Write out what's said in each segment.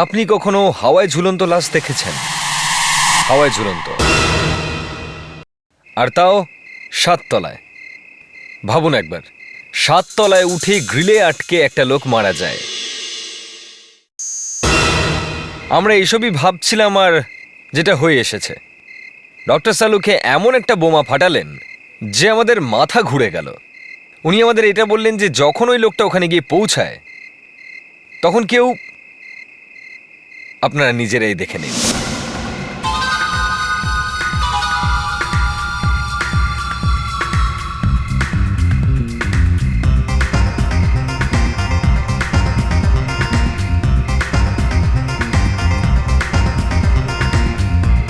আপনি কখনো হাওয়ায় ঝুলন্ত লাশ দেখেছেন? হাওয়ায় ঝুলন্ত, আর তাও 7 তলায়। ভাবুন একবার, 7 তলায় উঠে গ্রিলে আটকে একটা লোক মারা যায়। আমরা এসবই ভাবছিলাম, আর যেটা হয়ে এসেছে, ডক্টর সালুকে এমন একটা বোমা ফাটালেন যে আমাদের মাথা ঘুরে গেল। উনি আমাদের এটা বললেন যে যখন ওই লোকটা ওখানে গিয়ে পৌঁছায় তখন কেউ, আপনারা নিজেরাই দেখে নিন।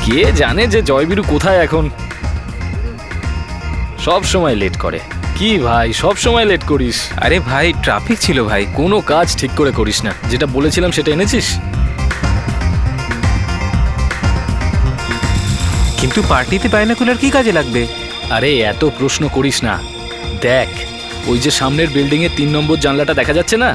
কে জানে যে জয়বীরু কোথায় এখন? সব সময় লেট করে। কি ভাই, সব সময় লেট করিস? আরে ভাই, ট্রাফিক ছিল ভাই। কোনো কাজ ঠিক করে করিস না। যেটা বলেছিলাম সেটা এনেছিস? কিন্তু পার্টিতে বাইনোকুলার কি কাজে লাগবে? আরে এত প্রশ্ন করিস না। দেখ, ওই যে সামনের বিল্ডিং এর 3 নম্বর জানলাটা দেখা যাচ্ছে না,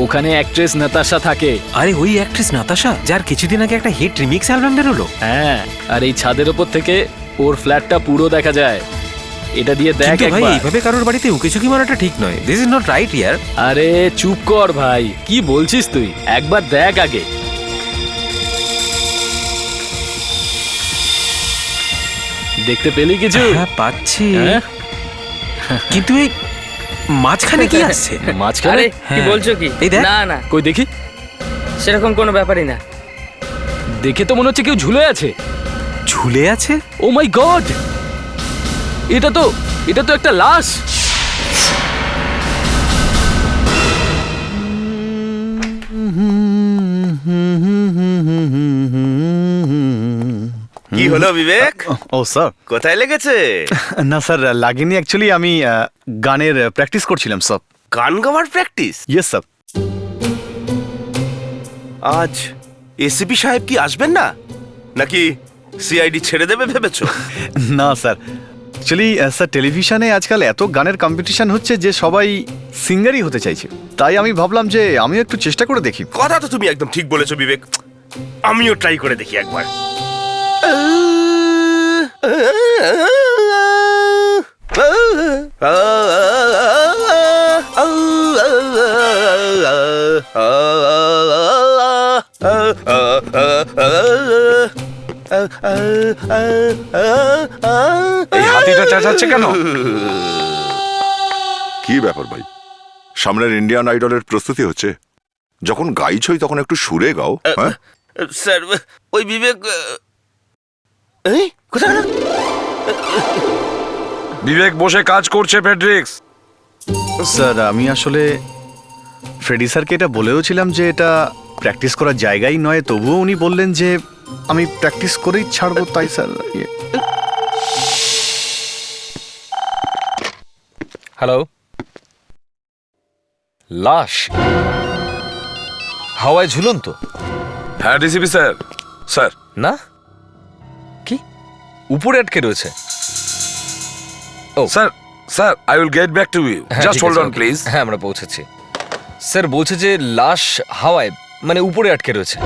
ওখানে অ্যাক্ট্রেস নাতাশা থাকে। আরে ওই অ্যাক্ট্রেস নাতাশা, যার কিছুদিন আগে একটা হিট রিমিক্স অ্যালবাম বেরোলো। হ্যাঁ, আর এই ছাদের ওপর থেকে ওর ফ্ল্যাটটা পুরো দেখা যায়। এটা দিয়ে দেখ কিন্তু ভাই, একবার। এইভাবে কারোর বাড়িতে উকিঝুঁকি মারাটা ঠিক নয়। দিস ইজ নট রাইট ইয়ার। আরে চুপ কর ভাই, কি বলছিস তুই? একবার দেখ আগে। দেখতে পেলি কিছু? হ্যাঁ, পাচ্ছি। হ্যাঁ? কিন্তু এই মাঝখানে কি আসছে? মাঝখানে? আরে কি হ্যাঁ। বলছো কি? এই দেখ। না না, কই দেখি। সেরকম কোনো ব্যাপারই না। দেখে তো মনে হচ্ছে কেউ ঝুলে আছে। ঝুলে আছে? ও মাই গড, এটা তো একটা লাশ। কি হলো বিবেক? ও স্যার, কোথায় লেগেছে? না স্যার লাগেনি। অ্যাকচুয়ালি আমি গানের প্র্যাকটিস করছিলাম স্যার। গান গাওয়ার প্র্যাকটিস? Yes sir. আজ এসিপি সাহেব কি আসবেন না, নাকি সিআইডি ছেড়ে দেবে ভেবেছো? না স্যার, অ্যাকচুয়ালি স্যার টেলিভিশনে আজকাল এত গানের কম্পিটিশন হচ্ছে যে সবাই সিঙ্গারই হতে চাইছে। তাই আমি ভাবলাম যে আমিও একটু চেষ্টা করে দেখি। কথা তো তুমি একদম ঠিক বলেছো বিবেক, আমিও ট্রাই করে দেখি একবার। এই হাতিটা চেঁচাচ্ছে কেন? কি ব্যাপার ভাই, সামনের ইন্ডিয়ান আইডলের প্রস্তুতি হচ্ছে, যখন গাইছই তখন একটু সুরে গাও। হ্যাঁ স্যার, ওই বিবেক কোথায় গেল? বিবেক বসে কাজ করছে ফেডরিক্স। স্যার আমি আসলে ফ্রেডি স্যারকে এটা বলেও ছিলাম যে এটা প্র্যাকটিস করার জায়গাই নয়, তবুও উনি বললেন যে আমি প্র্যাকটিস করেই ছাড়বো। তাই স্যার হ্যালো, লাশ হাওয়ায় ঝুলন্ত? হ্যাঁ ডিসিপি স্যার। স্যার না, কি উপরে আটকে রয়েছে? Sir sir, I will get back to you, just hold on please. হ্যাঁ, আমরা পৌঁছেছি। স্যার বলছে যে লাশ হাওয়ায়, মানে উপরে আটকে রয়েছে।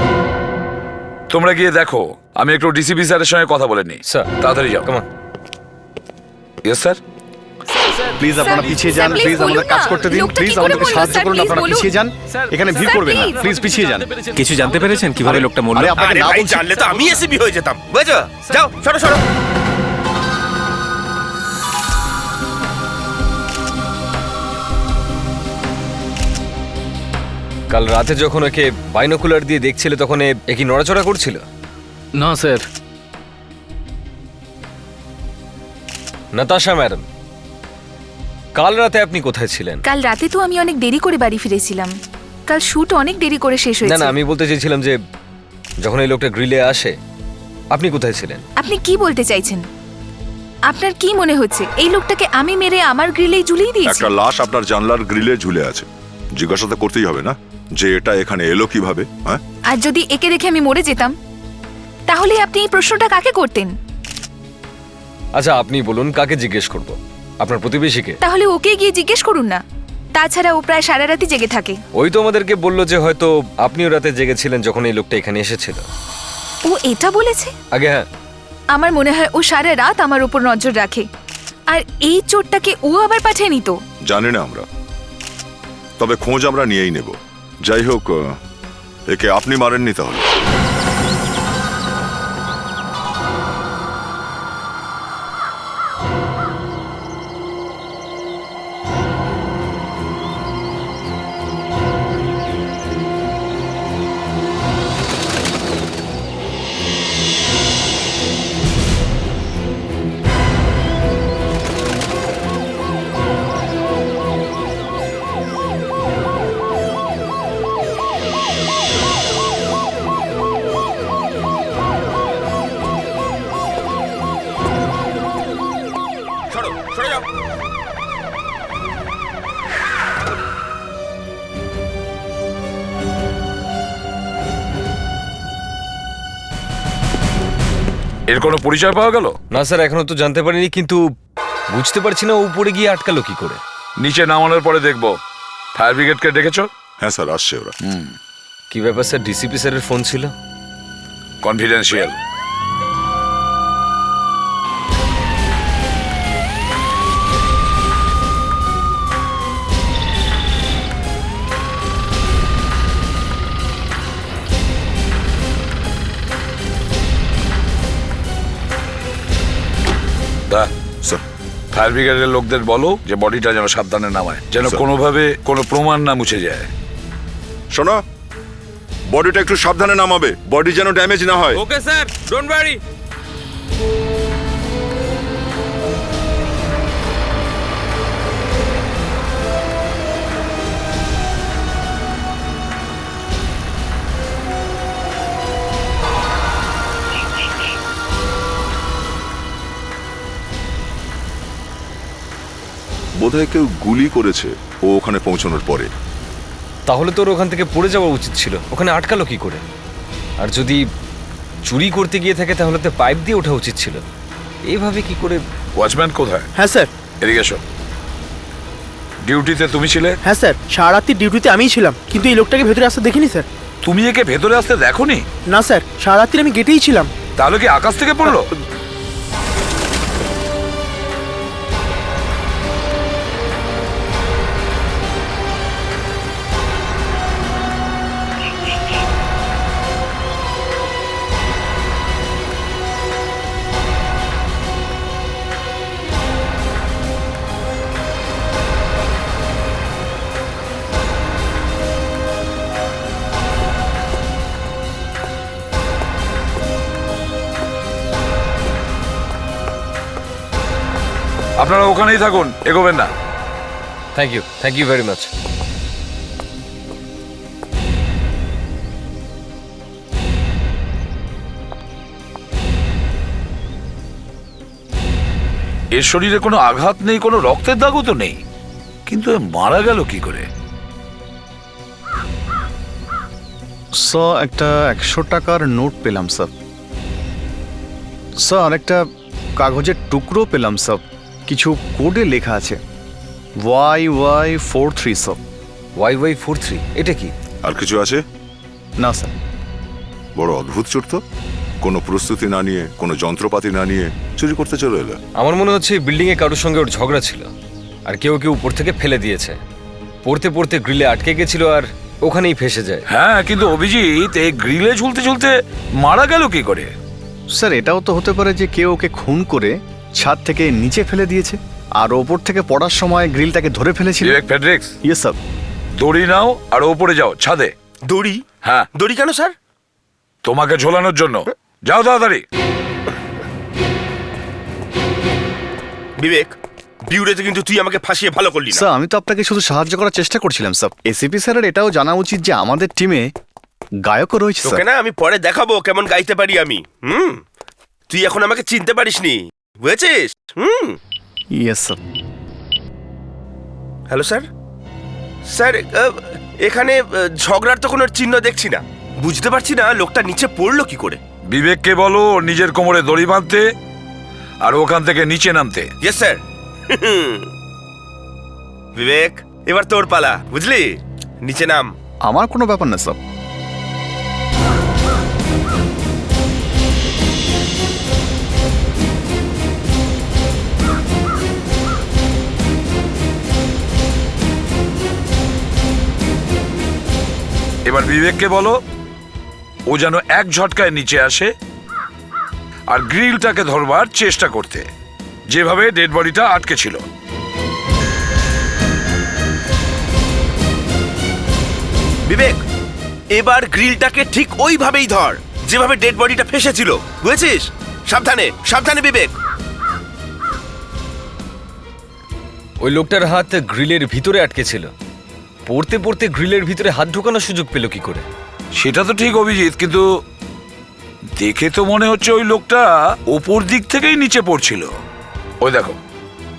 তোমরা গিয়ে দেখো, আমি একটু ডিসিপি স্যারের সঙ্গে কথা বলে নিই। স্যার তাড়াতাড়ি যাও। কেমন? Yes sir. প্লিজ আপনারা পিছিয়ে যান, স্যার, প্লিজ বলুন আমাদের কাজ না, করতে দিন, লোকটা প্লিজ কি করে আমাদেরকে বললো? সাহায্য স্যার, করুন। প্লিজ আপনারা বলুন। পিছিয়ে যান, এখানে ভিড় স্যার, করবেন না, প্লিজ। প্লিজ পিছিয়ে যান। কিছু জানতে পেরেছেন কিভাবে লোকটা মরলো? আরে আপনাকে আরে না ভাই, বলছি। জানলে তো আমি এসিপি হয়ে যেতাম, বুঝছো? যাও, সরো সরো। কাল রাতে যখন ওকে বাইনোকুলার দিয়ে দেখছিলে তখন এ কি নড়াচড়া করছিল? না স্যার। নাতাশা ম্যাডাম, কাল রাতে আপনি কোথায় ছিলেন? কাল রাতে তো আমি অনেক দেরি করে বাড়ি ফিরেছিলাম। কাল শুট অনেক দেরি করে শেষ না হয়েছে। না, আমি বলতে চেয়েছিলাম যে যখন এই লোকটা গ্রিলে আসে আপনি কোথায় ছিলেন? আপনি কি বলতে চাইছেন? আপনার কি মনে হচ্ছে এই লোকটাকে আমি মেরে আমার গ্রিলেই ঝুলিয়ে দিয়েছি? একটা লাশ আপনার জানলার গ্রিলে ঝুলে আছে, জিজ্ঞাসা তো করতেই হবে না যে এটা এখানে এলো কিভাবে। হ্যাঁ, আর যদি একে দেখে আমি মরে যেতাম, তাহলে আপনি এই প্রশ্নটা কাকে করতেন? আচ্ছা আপনি বলুন, কাকে জিজ্ঞেস করব? আপনার প্রতিবেশীকে? তাহলে ওকে গিয়ে জিজ্ঞেস করুন না। তাছাড়া ও প্রায় সারা রাতই জেগে থাকে। ওই তো আমাদেরকে বললো যে হয়তো আপনিও রাতে জেগেছিলেন যখন এই লোকটা এখানে এসেছিল। ও এটা বলেছে? আগে হ্যাঁ, আমার মনে হয় ও সারা রাত আমার উপর নজর রাখে। আর এই চোরটাকে ও আবার পাঠিয়ে নিত। জানি না আমরা, তবে খোঁজ আমরা নিয়েই নেব। যাই হোক, একে আপনি মারেননি তাহলে? সরে যাও। এর কোনো পরিচয় পাওয়া গেল? না স্যার এখনো তো জানতে পারিনি, কিন্তু বুঝতে পারছি না ও উপরে গিয়ে আটকালো কি করে। নিচে নামানোর পরে দেখবো। ফায়ার ব্রিগেডকে ডেকেছো? হ্যাঁ স্যার, আসছে ওরা। কি ব্যাপার স্যার, ডিসিপি স্যারের ফোন ছিল? কনফিডেন্সিয়াল। স্যার, ফায়ার ব্রিগেডের লোকদের বলো যে বডিটা যেন সাবধানে নামায়, যেন স্যার। কোনোভাবে কোনো প্রমাণ না মুছে যায়। শোনো, বডিটা একটু সাবধানে নামাবে, বডি যেন ড্যামেজ না হয়। Okay sir, don't worry. বোধহয় কেউ গুলি করেছে ও ওখানে পৌঁছানোর পরে। তাহলে তোর ওখান থেকে পড়ে যাওয়া উচিত ছিল, ওখানে আটকালো কি করে? আর যদি চুরি করতে গিয়ে থাকে তাহলে তো পাইপ দিয়ে ওঠা উচিত ছিল, এইভাবে কি করে? ওয়াচম্যান কোথায়? হ্যাঁ স্যার। এদিকে এসো। ডিউটিতে তুমি ছিলে? হ্যাঁ স্যার, সারা রাত্রি ডিউটিতে আমিই ছিলাম, কিন্তু এই লোকটাকে ভেতরে আসতে দেখিনি স্যার। তুমি একে ভেতরে আসতে দেখোনি? না স্যার, সারা রাত্রি আমি গেটেই ছিলাম। তাহলে কি আকাশ থেকে পড়লো? আপনারা ওখানেই থাকুন, এগোবেন না। Thank you very much. এর শরীরে কোনো আঘাত নেই, কোনো রক্তের দাগও তো নেই, কিন্তু এ মারা গেল কি করে? স্যার, একটা 100 টাকার নোট পেলাম স্যার। স্যার, একটা কাগজের টুকরো পেলাম স্যার, কিছু কোডে লেখা আছে YY43 স্যার। YY43 এটা কি? আর কিছু আছে? না স্যার। বড় অদ্ভুত চোর তো, কোনো প্রস্তুতি না নিয়ে, কোনো যন্ত্রপাতি না নিয়ে চুরি করতে চলে এলো। আমার মনে হচ্ছে বিল্ডিং এ কারোর সঙ্গে ওর ঝগড়া ছিল, আর কেউ কেউ উপর থেকে ফেলে দিয়েছে। পড়তে পড়তে গ্রিলে আটকে গেছিল আর ওখানেই ফেসে যায়। হ্যাঁ, কিন্তু অভিজিৎ এই গ্রিলে ঝুলতে ঝুলতে মারা গেল কি করে? স্যার, এটাও তো হতে পারে যে কেউ ওকে খুন করে ছাদ থেকে নিচে ফেলে দিয়েছে, আর ওপর থেকে পড়ার সময় গ্রিলটাকে ধরে ফেলেছিল। বিবেক ফেডরিক্স, ইয়েস স্যার। দড়ি নাও আর ওপরে যাও ছাদে। দড়ি? হ্যাঁ। দড়ি কেন স্যার? তোমাকে ঝোলানোর জন্য। যাও তাড়াতাড়ি। বিবেক, বিউরেতে কিন্তু তুই আমাকে ফাঁসিয়ে ভালো করলি না। স্যার, আমি তো আপনাকে শুধু সাহায্য করার চেষ্টা করছিলাম স্যার। এসিপি স্যারের এটাও জানা উচিত যে আমাদের টিমে গায়কও রয়েছে তোকে স্যার। না আমি পরে দেখাবো কেমন গাইতে পারি আমি। তুই এখন আমাকে চিনতে পারিসনি, বুঝেছিস? Yes sir. Hello sir. Sir, এখানে ঝগড়ার তো কোনো চিহ্ন দেখছি না। বুঝতে পারছি না লোকটা নিচে পড়লো কি করে। বিবেককে বলো ওর নিজের কোমরে দড়ি বাঁধতে আর ওখান থেকে নিচে নামতে। Yes sir. বিবেক, এবার তোর পালা, বুঝলি? নিচে নাম। আমার কোনো ব্যাপার না স্যার। এবার বিবেককে বলো ও যেন এক ঝটকায় নিচে আসে আর গ্রিলটাকে ধরবার চেষ্টা করতে, যেভাবে ডেড বডিটা আটকে ছিল। বিবেক, এবার গ্রিলটাকে ঠিক ওইভাবেই ধর যেভাবে ডেড বডিটা ফেসেছিল, বুঝেছিস? সাবধানে সাবধানে বিবেক। ওই লোকটার হাত গ্রিলের ভিতরে আটকে ছিল। পড়তে পড়তে গ্রিলের ভিতরে হাত ঢোকানোর সুযোগ পেল কি করে? সেটা তো ঠিক অভিজিৎ, কিন্তু দেখে তো মনে হচ্ছে ওই লোকটা ওপর দিক থেকেই নিচে পড়ছিল। ওই দেখো,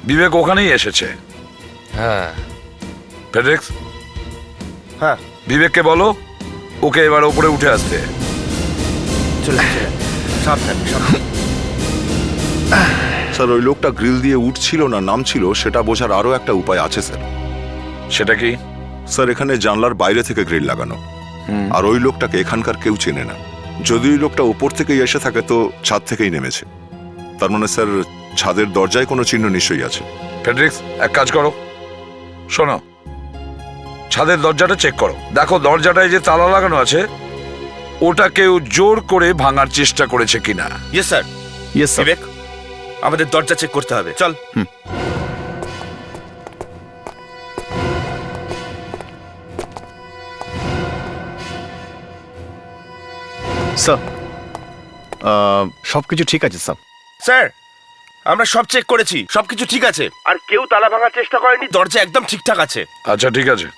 বিবেক ওখানেই এসেছে। হ্যাঁ, ফেডরিক্স, হ্যাঁ, বিবেককে বলো ওকে এবার ওপরে উঠে আসতে। চলে চলে, সাবধানে সাবধানে। স্যার, ওই লোকটা গ্রিল দিয়ে উঠছিল না নামছিল সেটা বোঝার আরো একটা উপায় আছে স্যার। সেটা কি? স্যার, এখানে জানলার বাইরে থেকে গ্রিল লাগানো, আর ওই লোকটাকে এখানকার কেউ চেনে না। যদি ওই লোকটা ওপর থেকেই এসে থাকে তো ছাদ থেকেই নেমেছে। তার মানে স্যার, ছাদের দরজায় কোনো চিহ্ন নিশ্চয়ই আছে। ফেডরিক্স, এক কাজ করো, শোনো, ছাদের দরজাটা চেক করো, দেখো দরজাটায় যে তালা লাগানো আছে ওটা কেউ জোর করে ভাঙার চেষ্টা করেছে কিনা। Yes sir. Yes sir. Vivek, আমাদের দরজা চেক করতে হবে, চল। স্যার, সবকিছু ঠিক আছে স্যার। স্যার, আমরা সব চেক করেছি, সবকিছু ঠিক আছে, আর কেউ তালা ভাঙার চেষ্টা করেনি, দরজা একদম ঠিকঠাক আছে। আচ্ছা ঠিক আছে,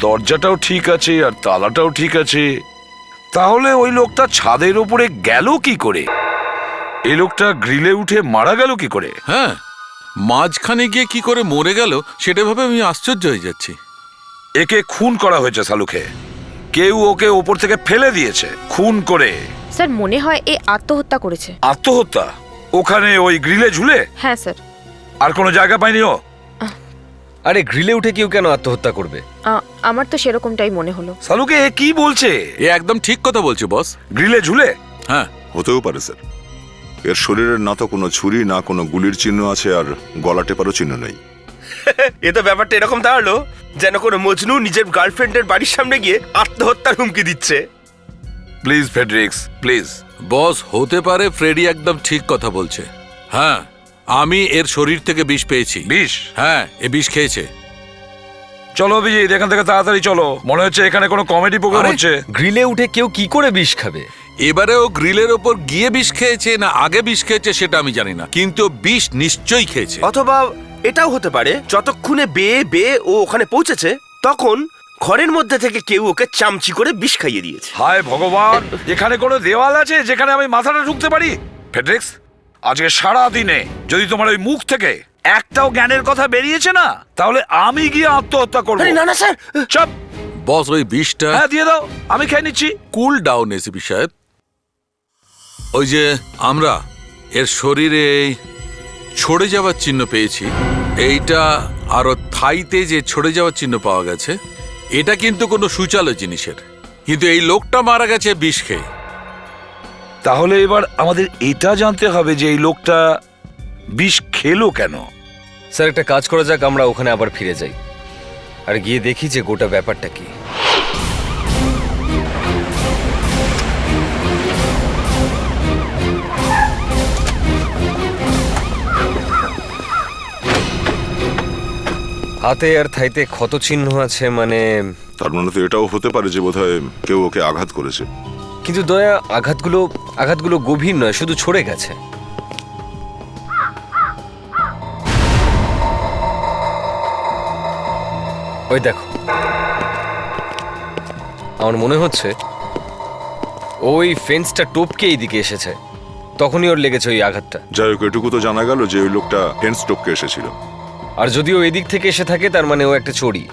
দরজাটাও ঠিক আছে আর তালাটাও ঠিক আছে, তাহলে ওই লোকটা ছাদের উপরে গেল কি করে? এই লোকটা গ্রিলে উঠে মারা গেল কি করে? হ্যাঁ, মাঝখানে গিয়ে কি করে মরে গেল সেটা ভাবে আমি আশ্চর্য হয়ে যাচ্ছি। একে খুন করা হয়েছে সালুকে, কেউ ওকে ওপর থেকে ফেলে দিয়েছে খুন করে। স্যার, মনে হয় এ আত্মহত্যা করেছে। আত্মহত্যা? ওখানে ওই গ্রিলে ঝুলে? হ্যাঁ স্যার। আর কোনো জায়গা পায়নি ও? আরে গ্রিলে উঠে কেউ কেন আত্মহত্যা করবে? আমার তো সেরকমটাই মনে হলো। সালুকে এ কি বলছে? এ একদম ঠিক কথা বলছে বস। গ্রিলে ঝুলে? হ্যাঁ, হতেও পারে স্যার। এর শরীরের না তো কোনো ছুরি না কোনো গুলির চিহ্ন আছে, আর গলা টেপারও চিহ্ন নেই। এ তো ব্যাপারটা এরকম দাঁড়ালো যেন কোনো মজনু নিজের গার্লফ্রেন্ডের বাড়ির সামনে গিয়ে আত্মহত্যার হুমকি দিচ্ছে। Please ফেডরিক্স, please. বস, হতে পারে ফ্রেডি একদম ঠিক কথা বলছে। হ্যাঁ, আমি এর শরীর থেকে বিষ পেয়েছি। বিষ? হ্যাঁ, এ বিষ খেয়েছে। চলো অভিজিৎ, এখান থেকে তাড়াতাড়ি চলো, মনে হচ্ছে এখানে কোনো কমেডি প্রোগ্রাম হচ্ছে। গ্রিলে উঠে কেউ কি করে বিষ খাবে? এবারে ও গ্রিলের ওপর গিয়ে বিষ খেয়েছে না আগে বিষ খেয়েছে সেটা আমি জানি না, কিন্তু বিষ নিশ্চয়ই খেয়েছে। অথবা এটাও হতে পারে যতক্ষণে বেয়ে বেয়ে ও ওখানে পৌঁছেছে তখন ঘরের মধ্যে থেকে কেউ ওকে চামচি করে বিষ খাইয়ে দিয়েছে। হায় ভগবান, এখানে কোনো দেওয়াল আছে যেখানে আমি মাথাটা ঢুকতে পারি? ফেডরিক্স, আজকে সারা দিনে যদি তোমার ওই মুখ থেকে একটাও জ্ঞানের কথা বেরিয়েছে না, তাহলে আমি গিয়ে আত্মহত্যা করবো। না না স্যার। চুপ। বস, ওই বিষটা হ্যাঁ দিয়ে দাও, আমি খেয়ে নিচ্ছি। কুল ডাউন এসিপি সাহেব। ওই যে আমরা এর শরীরে ছড়ে যাওয়ার চিহ্ন পেয়েছি, এইটা আরো থাইতে যে ছড়ে যাওয়ার চিহ্ন পাওয়া গেছে, এটা কিন্তু কোনো সুচালো জিনিসের, কিন্তু এই লোকটা মারা গেছে বিষ খেয়ে। তাহলে এবার আমাদের এটা জানতে হবে যে এই লোকটা বিষ খেলো কেন। স্যার, একটা কাজ করা যাক, আমরা ওখানে আবার ফিরে যাই আর গিয়ে দেখি যে গোটা ব্যাপারটা কি। হাতে আর থাইতে ক্ষত চিহ্ন আছে, মানে তার মানে তো এটাও হতে পারে যে বোধহয় কেউ ওকে আঘাত করেছে। কিন্তু দয়া, আঘাতগুলো গভীর নয়, শুধু ছড়ে গেছে। ওই দেখো, আমার মনে হচ্ছে ওই ফেন্সটা টপকে এইদিকে এসেছে, তখনই ওর লেগেছে ওই আঘাতটা। যাই হোক, এটুকু তো জানা গেল যে ওই লোকটা ফেন্স টপকে এসেছিল। আর যদিও এদিক থেকে এসে থাকে তার মানে ও একটা চোরি।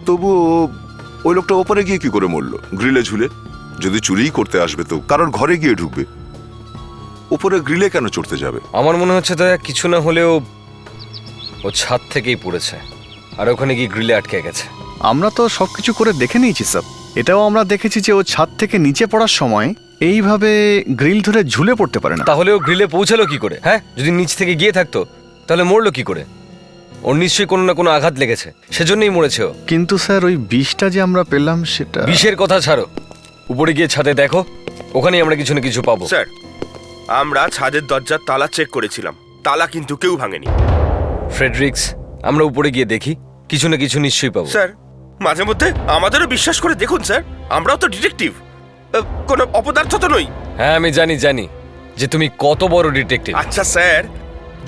তবুও ওই লোকটা ওপরে গিয়ে কি করে মরলো? গ্রিলে ঝুলে? যদি চুরিই করতে আসবে তো কারোর ঘরে গিয়ে ঢুকবে, ওপরে গ্রিলে কেন চড়তে যাবে? আমার মনে হচ্ছে দয়া, কিছু না হলেও ও ছাদ থেকেই পড়েছে। আর ওখানে গিয়ে গ্রিলে আটকে গেছে। আমরা তো সবকিছু করে দেখে নিয়েছি স্যার। এটাও আমরা দেখেছি যে ও ছাদ থেকে নিচে পড়ার সময় এইভাবে গ্রিল ধরে ঝুলে পড়তে পারে না। তাহলে ও গ্রিলে পৌঁছালো কি করে? হ্যাঁ, যদি নিচ থেকে গিয়ে থাকতো তাহলে মরলো কি করে? ওর নিশ্চয়ই কোনো না কোনো আঘাত লেগেছে, সেজন্যই মরেছে ও। কিন্তু স্যার ওই বিষটা যে আমরা পেলাম সেটা বিষের কথা ছাড়ো, উপরে গিয়ে ছাদে দেখো, ওখানেই আমরা কিছু না কিছু পাবো। স্যার, আমরা ছাদের দরজার তালা চেক করেছিলাম, তালা কিন্তু কেউ ভাঙেনি। ফ্রেডরিক্স, আমরা উপরে গিয়ে দেখি, কিছু না কিছু নিশ্চয়ই পাবো। স্যার, মাঝে মধ্যে আমাদেরও বিশ্বাস করে দেখুন স্যার, আমরাও তো ডিটেকটিভ, কোনো অপদার্থ তো নই। হ্যাঁ, আমি জানি যে তুমি কত বড় ডিটেকটিভ। আচ্ছা স্যার,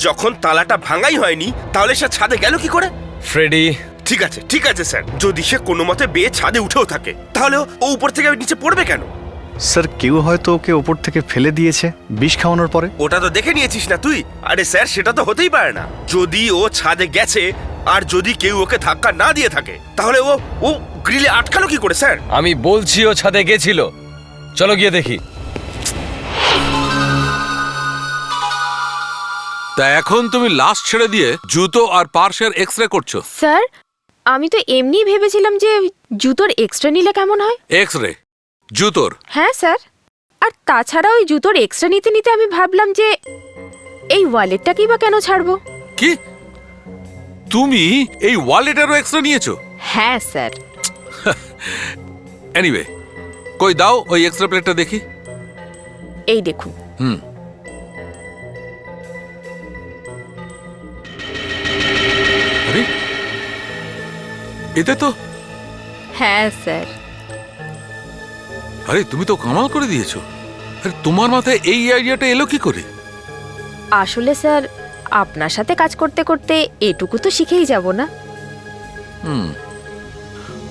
যখন তালাটা ভাঙাই হয়নি তাহলে সে ছাদে গেল কি করে? ফ্রেডি, ঠিক আছে স্যার, যদি সে কোনো মতে বেয়ে ছাদে উঠেও থাকে তাহলে ও উপর থেকে নিচে পড়বে কেন? স্যার কেউ হয়তো ওকে ওপর থেকে ফেলে দিয়েছে বিষ খাওয়ানোর পরে। ওটা তো দেখে নিয়েছিস না তুই? আরে স্যার, সেটা তো হতেই পারে না। যদি ও ছাদে গেছে আর যদি কেউ ওকে ধাক্কা না দিয়ে থাকে তাহলে ও গ্রিলে আটকালো কি করে স্যার? আমি বলছি ও ছাদে গেছিল, চলো গিয়ে দেখি। তা এখন তুমি লাশ ছেড়ে দিয়ে জুতো আর পার্সের এক্সরে করছো? স্যার, আমি তো এমনি ভেবেছিলাম যে জুতোর এক্সট্রা নিলে কেমন হয়। এক্সরে জুতোর? হ্যাঁ স্যার, আর তাছাড়া ওই জুতোর এক্সট্রা নিতে নিতে আমি ভাবলাম যে এই ওয়ালেটটাকেই বা কেন ছাড়বো। কি তুমি এই ওয়ালেটেরও এক্সরে নিয়েছো? হ্যাঁ স্যার। এনিওয়ে, কই দাও ওই এক্সরে প্লেটটা দেখি। এই দেখুন। আরে এতে তো, হ্যাঁ স্যার। আরে তুমি তো কামাল করে দিয়েছো। আরে তোমার মাথায় এই আইডিয়াটা এলো কি করে? আসলে স্যার, আপনার সাথে কাজ করতে করতে এটুকু তো শিখেই যাব না।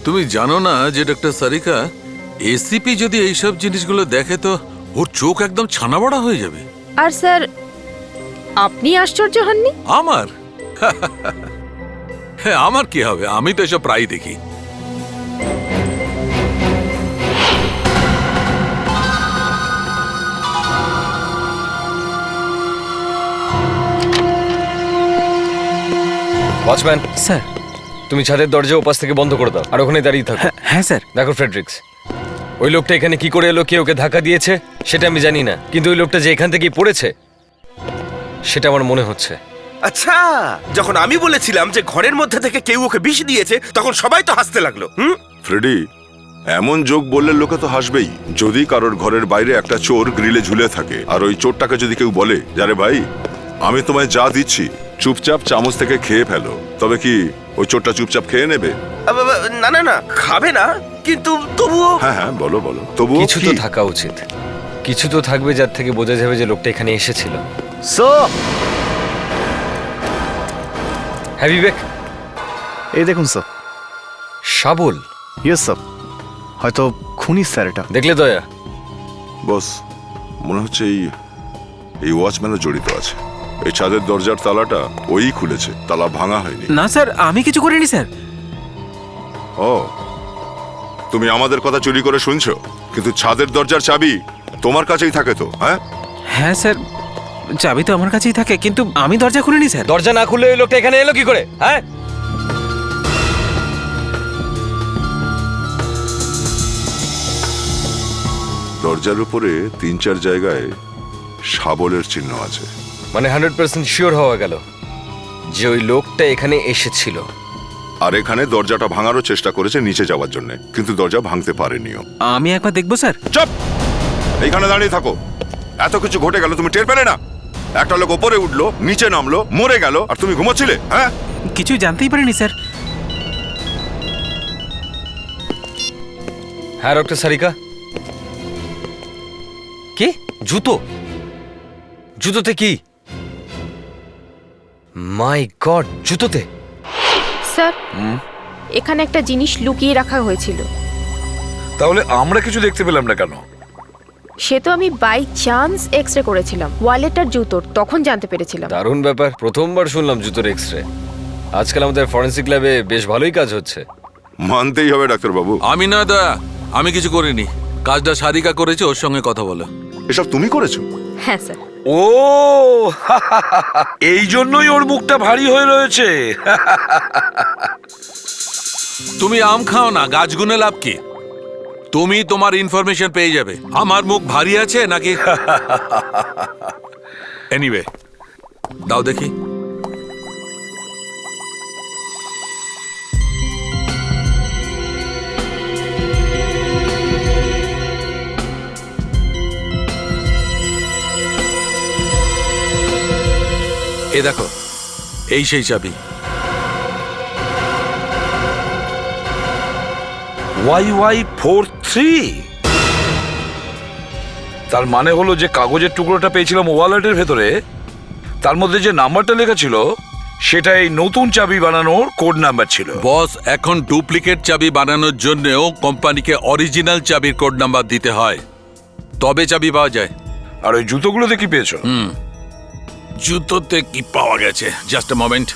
তুমি জানো না যে ডক্টর সারিকা, এসিপি যদি এইসব জিনিসগুলো দেখে তো ওর চোখ একদম ছানাবড়া হয়ে যাবে। আর স্যার, আপনি আশ্চর্য হননি? আমার হ্যাঁ, আমার কি হবে, আমি তো এসব প্রায় দেখি। Watchman sir. তুমি ছাদের দরজা ওপাশ থেকে বন্ধ করে দাও আর ওখানে দাঁড়িয়ে থাকো। হ্যাঁ স্যার। দেখো ফ্রেডরিক্স, ওই লোকটা এখানে কি করে এলো, কে ওকে ধাক্কা দিয়েছে সেটা আমি জানি না, কিন্তু ওই লোকটা যে এখান থেকেই পড়েছে সেটা আমার মনে হচ্ছে। আচ্ছা, যখন আমি বলেছিলাম যে ঘরের মধ্যে থেকে কেউ ওকে বিষ দিয়েছে তখন সবাই তো হাসতে লাগলো। ফ্রেডি, এমন যোগ বললে লোকে তো হাসবেই। যদি কারোর ঘরের বাইরে একটা চোর গ্রিলে ঝুলে থাকে আর ওই চোরটাকে যদি কেউ বলে, যারে ভাই আমি তোমায় যা দিচ্ছি চুপচাপ চামচ থেকে খেয়ে ফেলো, তবে কি ওই চোরটা চুপচাপ খেয়ে নেবে? না না না, খাবে না, কিন্তু তবুও। হ্যাঁ বলো তবুও কিছু তো থাকা উচিত, কিছু তো থাকবে যার থেকে বোঝা যাবে যে লোকটা এখানে এসেছিল। হ্যাঁ বিবেক, এই দেখুন স্যার। শাবল? ইয়েস স্যার, হয়তো খুনি স্যার এটা। দেখলে দয়া? বস, মনে হচ্ছে এই ওয়াচম্যানও জড়িত আছে। এই ছাদের দরজার তালাটা ওই খুলেছে, তালা ভাঙা হয়নি। না স্যার, আমি কিছু করিনি স্যার। ও, তুমি আমাদের কথা চুরি করে শুনছো, কিন্তু ছাদের দরজার চাবি তোমার কাছেই থাকে তো? হ্যাঁ স্যার, চাবি তো আমার কাছেই থাকে, কিন্তু আমি দরজা খুলিনি স্যার। দরজা না খুলে ওই লোকটা এখানে এলো কি করে? হ্যাঁ, দরজার উপরে 3-4 জায়গায় শাবলের চিহ্ন আছে। মানে 100% শিওর হওয়া গেল যে ওই লোকটা এখানে এসেছিল। আর এখানে দরজাটা ভাঙারও চেষ্টা করেছে নিচে যাওয়ার জন্য, কিন্তু দরজা ভাঙতে পারেনিও। আমি একবার দেখবো স্যার। চুপ! এইখানে দাঁড়িয়ে থাকো। এত কিছু ঘটে গেল, তুমি টের পেলে না? একটা লোক ওপরে উঠলো, নিচে নামলো, মরে গেল, আর তুমি ঘুমোচ্ছিলে? হ্যাঁ, কিছু জানতেই পারিনি স্যার। হ্যাঁ ডক্টর সারিকা, কি জুতোতে কি? মাই গড, জুতোতে? স্যার, এখানে একটা জিনিস লুকিয়ে রাখা হয়েছিল। তাহলে আমরা কিছু দেখতে পেলাম না কেন? সে তো আমি বাই চান্স এক্সরে করেছিলাম ওয়ালেট আর জুতোর, তখন জানতে পেরেছিলাম। দারুণ ব্যাপার, প্রথমবার শুনলাম জুতোর এক্সরে। আজকাল আমাদের ফরেন্সিক ল্যাবে বেশ ভালোই কাজ হচ্ছে। মানতেই হবে ডাক্তারবাবু। আমি না দা, আমি কিছু করিনি। কাজটা সারিকা করেছে, ওর সঙ্গে কথা বলো। এসব তুমি করেছো? হ্যাঁ স্যার। ও এই জন্যই ওর মুখটা ভারী হয়ে রয়েছে। তুমি আম খাও না, গাছ গুনে লাভ কি? তুমি তোমার ইনফরমেশন পেয়ে যাবে। আমার মুখ ভারী আছে নাকি? এনিওয়ে, দাও দেখি। এ দেখো, এই সেই চাবি। YY43, তার মানে হলো যে কাগজের টুকরোটা পেয়েছিলাম ওয়ালেটের ভেতরে, তার মধ্যে যে নাম্বারটা লেখা ছিল সেটা এই নতুন চাবি বানানোর কোড নাম্বার ছিল। বস, এখন ডুপ্লিকেট চাবি বানানোর জন্যও কোম্পানিকে অরিজিনাল চাবির কোড নাম্বার দিতে হয়, তবে চাবি পাওয়া যায়। আর ওই জুতোগুলোতে কি পেয়েছো? জুতোতে কি পাওয়া গেছে? Just a moment.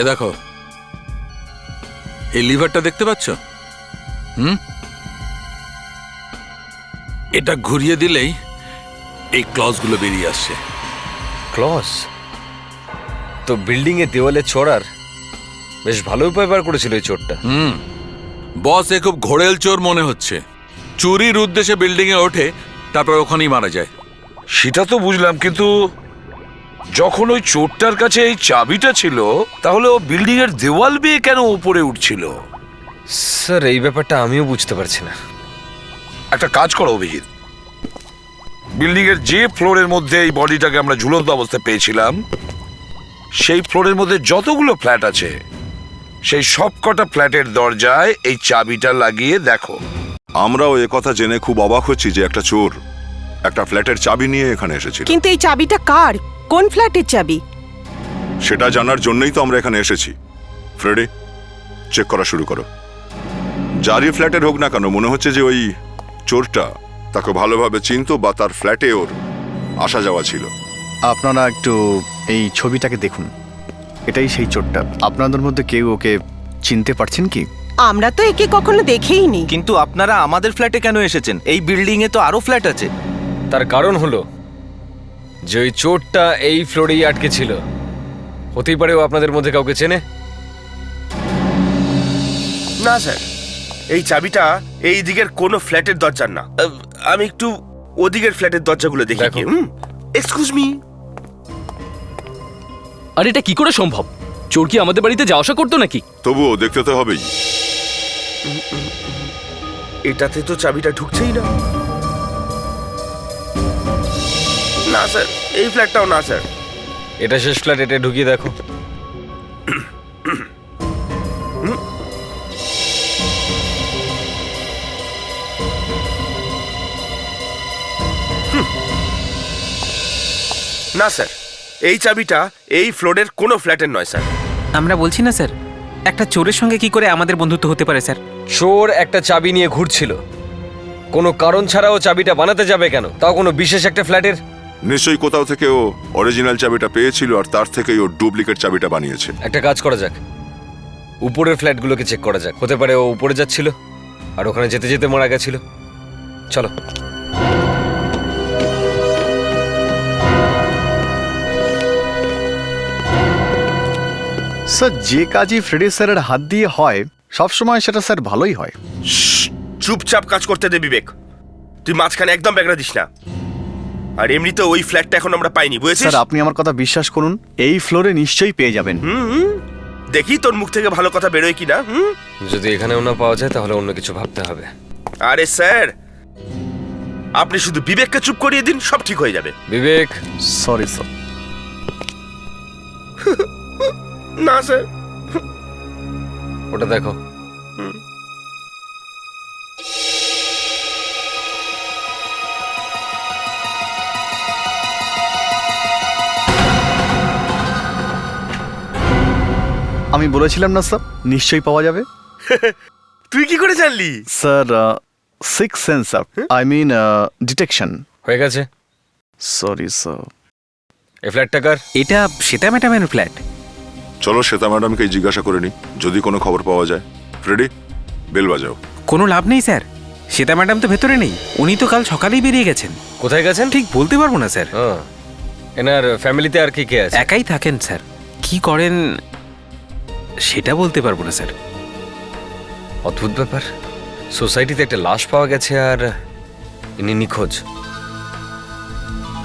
এ দেখো, এই লিভারটা দেখতে পাচ্ছ? এটা ঘুরিয়ে দিলেই এই ক্লজগুলো বেরিয়ে আসছে। ক্লস? তো বিল্ডিং এ দেওয়ালে চড়ার বেশ ভালো উপায় বার করেছিল এই চোরটা। বস, এ খুব ঘোড়েল চোর মনে হচ্ছে। চুরির উদ্দেশ্যে বিল্ডিং এ ওঠে, তারপর ওখানেই মারা যায়। সেটা তো বুঝলাম, কিন্তু যখন ওই চোরটার কাছে এই চাবিটা ছিল, তাহলে ও বিল্ডিং এর দেওয়াল বেয়ে কেন উপরে উঠছিল? স্যার, এই ব্যাপারটা আমিও বুঝতে পারছি না। একটা কাজ করো অভিজিৎ, বিল্ডিং এর যে ফ্লোরের মধ্যে এই বডিটাকে আমরা ঝুলন্ত অবস্থায় পেয়েছিলাম, সেই ফ্লোরের মধ্যে যতগুলো ফ্ল্যাট আছে, সেই সবকটা ফ্ল্যাটের দরজায় এই চাবিটা লাগিয়ে দেখো। আমরাও কথা জেনে খুব অবাক হচ্ছি যে একটা চোর একটা ফ্ল্যাটের চাবি নিয়ে এখানে এসেছিল। কিন্তু এই চাবিটা কার? কোন ফ্ল্যাটের চাবি? সেটা জানার জন্যই তো আমরা এখানে এসেছি। ফ্রেডি, চেক করা শুরু করো। যারই ফ্ল্যাটের হোক না কেন, মনে হচ্ছে যে ওই চোরটা তাকে ভালোভাবে চিনতো বা তার ফ্ল্যাটে ওর আসা যাওয়া ছিল। আপনারা একটু এই ছবিটাকে দেখুন, এটাই সেই চোরটা। আপনাদের মধ্যে কেউ ওকে চিনতে পারছেন কি? আমরা তো একে কখনো দেখেইনি। কিন্তু আপনারা আমাদের ফ্ল্যাটে কেন এসেছেন? এই বিল্ডিং এ তো আরো ফ্ল্যাট আছে। তার কারণ হলো যে ওই চোরটা এই ফ্লোরেই আটকে ছিল। হতেই পারে ও আপনাদের মধ্যে কাউকে চেনে। না স্যার, এই চাবিটা এই দিকের কোনো ফ্ল্যাটের দরজার না। আমি একটু ওদিকের ফ্ল্যাটের দরজাগুলো দেখি। Excuse me. আর এটা কি করে সম্ভব? চোর কি আমাদের বাড়িতে যাওয়া আসা করতো নাকি? তবুও দেখতে তো হবেই। এটাতে তো চাবিটা ঢুকছেই না। না স্যার, এই ফ্ল্যাটটাও না স্যার। এটা শেষ ফ্ল্যাট, এটা ঢুকিয়ে দেখো। না স্যার, এই চাবিটা এই ফ্লোরের কোনো ফ্ল্যাটের নয় স্যার। আমরা বলছি না স্যার, একটা চোরের সঙ্গে কি করে আমাদের বন্ধুত্ব হতে পারে স্যার? চোর একটা চাবি নিয়ে ঘুরছিল, কোনো কারণ ছাড়াও চাবিটা বানাতে যাবে কেন, তাও কোনো বিশেষ একটা ফ্ল্যাটের? নিশ্চয়ই কোথাও থেকে ও অরিজিনাল চাবিটা পেয়েছিল আর তার থেকেই ও ডুপ্লিকেট চাবিটা বানিয়েছে। একটা কাজ করা যাক, উপরের ফ্ল্যাটগুলোকে চেক করা যাক। হতে পারে ও উপরে যাচ্ছিল আর ওখানে যেতে যেতে মারা গেছিল। চলো। স্যার, যে কাজই ফ্রেডি স্যারের হাত দিয়ে হয় সবসময় সেটা স্যার ভালোই হয়। চুপচাপ কাজ করতে দে বিবেক, তুই মাঝখানে একদম ব্যাগড়া দিস না। আর এমনিতে ওই ফ্ল্যাটটা এখন আমরা পাইনি, বুঝেছিস? স্যার, আপনি আমার কথা বিশ্বাস করুন, এই ফ্লোরে নিশ্চয়ই পেয়ে যাবেন। দেখি তোর মুখ থেকে ভালো কথা বেরোয় কিনা। যদি এখানেও না পাওয়া যায় তাহলে অন্য কিছু ভাবতে হবে। আরে স্যার, আপনি শুধু বিবেককে চুপ করিয়ে দিন, সব ঠিক হয়ে যাবে। বিবেক। Sorry sir. না স্যার। ওটা দেখো। আমি বলেছিলাম না স্যার, নিশ্চয়ই পাওয়া যাবে। তুই কি করে জানলি? Sir, six sense, I mean detection হয়ে গেছে। Sorry sir. এই ফ্ল্যাটটা কার? এটা শ্বেতা ম্যাডামের ফ্ল্যাট। চলো শ্বেতা ম্যাডামকে জিজ্ঞাসা করে নি, যদি কোনো খবর পাওয়া যায়। ফ্রেডি, বেল বাজাও। কোনো লাভ নেই স্যার, শ্বেতা ম্যাডাম তো ভেতরে নেই, উনি তো কাল সকালেই বেরিয়ে গেছেন। কোথায় গেছেন? ঠিক বলতে পারবো না স্যার। এনার ফ্যামিলিতে আর কে আছে? একাই থাকেন স্যার, কি করেন সেটা বলতে পারবো না স্যার। অদ্ভুত ব্যাপার, সোসাইটিতে একটা লাশ পাওয়া গেছে আর ইনি নিখোঁজ।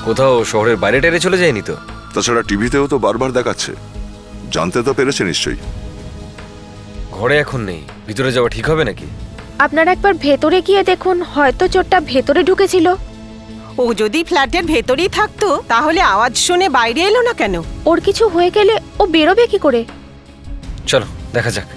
কোথাও শহরের বাইরে টেরে চলে যায়নি তো? তাছাড়া টিভিতেও তো বারবার দেখাচ্ছে, জানতে তো পেরেছে নিশ্চয়ই। ঘরে এখন নেই, ভিতরে যাওয়া ঠিক হবে নাকি? আপনারা একবার ভেতরে গিয়ে দেখুন, হয়তো চোরটা ভেতরে ঢুকেছিল। ও যদি ফ্ল্যাটের ভেতরেই থাকতো তাহলে আওয়াজ শুনে বাইরে এলো না কেন? ওর কিছু হয়ে গেলে ও বেরোবে কি করে? চলো দেখা যাক।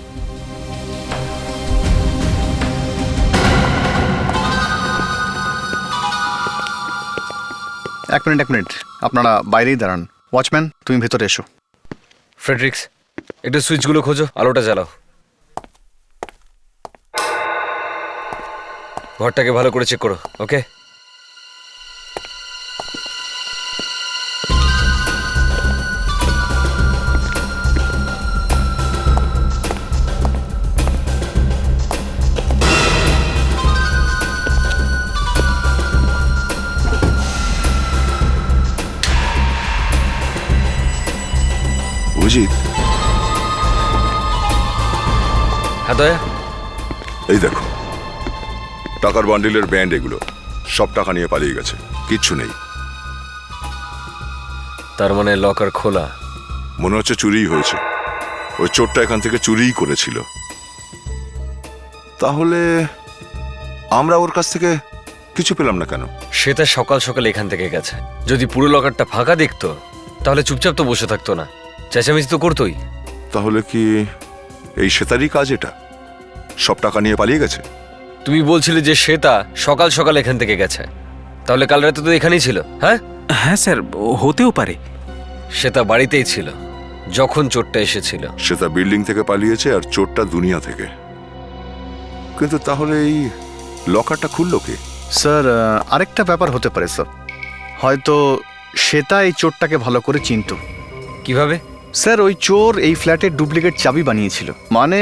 এক মিনিট, আপনারা বাইরেই দাঁড়ান। ওয়াচম্যান, তুমি ভেতরে এসো। ফ্রেডরিক্স, একটু সুইচগুলো খোঁজো, আলোটা জ্বালাও। ঘরটাকে ভালো করে চেক করো, ওকে? অভিজিৎ, হ্যাঁ দয়া, এই দেখো টাকার বান্ডিলের ব্যান্ড, এগুলো সব টাকা নিয়ে পালিয়ে গেছে, কিচ্ছু নেই। তার মানে লকার খোলা। মনে হচ্ছে চুরিই হয়েছে, ওই চোরটা এখান থেকে চুরিই করেছিল। তাহলে আমরা ওর কাছ থেকে কিছু পেলাম না কেন? সেটা সকাল সকাল এখান থেকে গেছে। যদি পুরো লকারটা ফাঁকা দেখতো তাহলে চুপচাপ তো বসে থাকতো না, চেঁচামেচি তো করতোই। তাহলে কি এই শ্বেতারই কাজ এটা? সব টাকা নিয়ে পালিয়ে গেছে? তুমি বলছিলে যে শ্বেতা সকাল সকাল এখান থেকে গেছে, তাহলে কাল রাতে তো এখানেই ছিল। হ্যাঁ হ্যাঁ স্যার, হতেও পারে। শ্বেতা বাড়িতেই ছিল যখন চোরটা এসেছিল। শ্বেতা বিল্ডিং থেকে পালিয়েছে আর চোরটা দুনিয়া থেকে। কিন্তু তাহলে এই লকারটা খুললো কে? স্যার, আরেকটা ব্যাপার হতে পারে স্যার, হয়তো শ্বেতা এই চোরটাকে ভালো করে চিনত। কিভাবে? স্যার, ওই চোর এই ফ্ল্যাটের ডুপ্লিকেট চাবি বানিয়েছিল, মানে